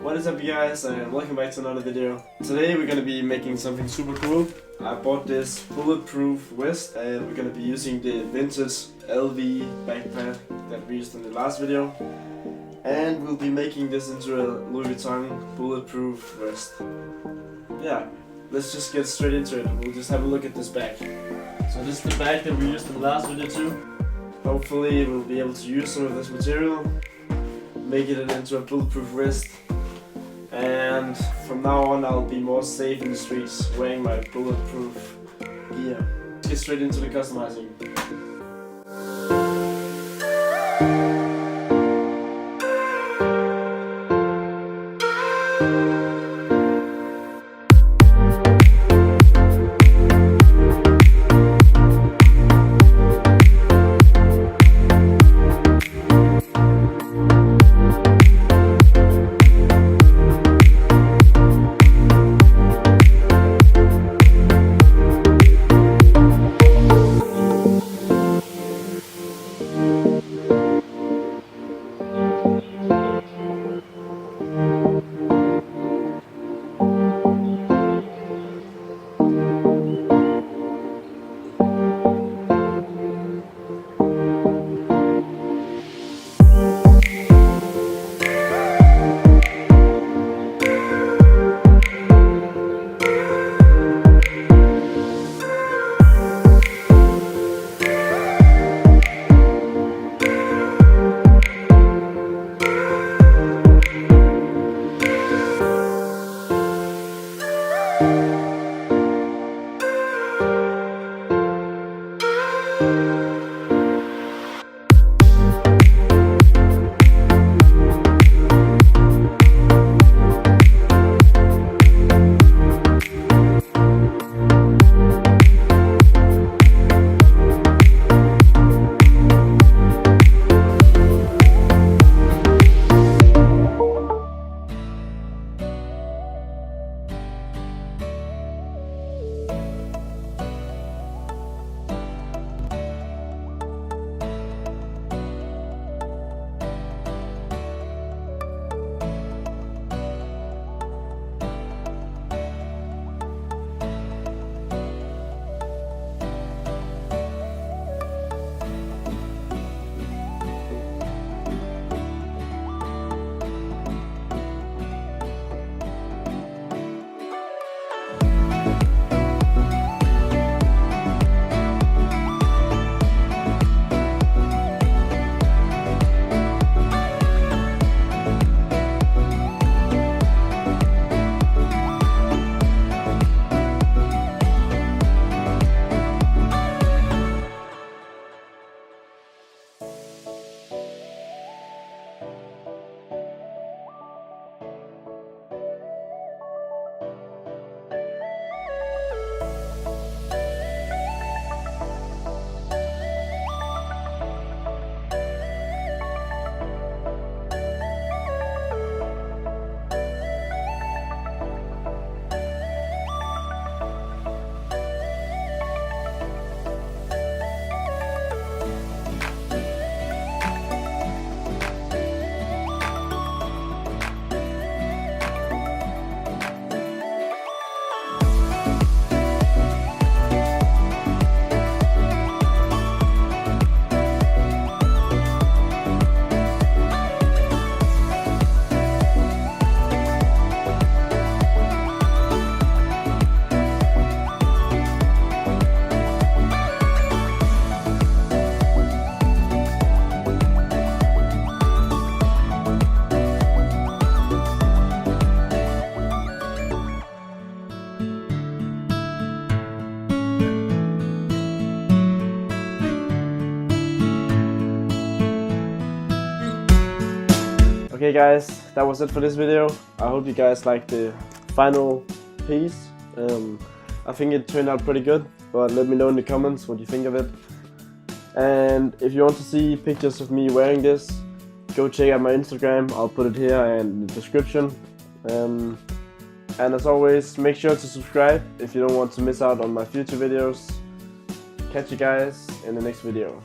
What is up, you guys, and welcome back to another video. Today we're gonna be making something super cool. I bought this bulletproof vest and we're gonna be using the vintage LV backpack that we used in the last video. And we'll be making this into a Louis Vuitton bulletproof vest. Yeah, let's just get straight into it. We'll just have a look at this bag. So this is the bag that we used in the last video too. Hopefully we'll be able to use some of this material, make it into a bulletproof vest. And from now on I'll be more safe in the streets wearing my bulletproof gear. Let's get straight into the customizing. Okay guys, that was it for this video. I hope you guys liked the final piece. I think it turned out pretty good, but let me know in the comments what you think of it. And if you want to see pictures of me wearing this, go check out my Instagram. I'll put it here and in the description. And as always, make sure to subscribe if you don't want to miss out on my future videos. Catch you guys in the next video.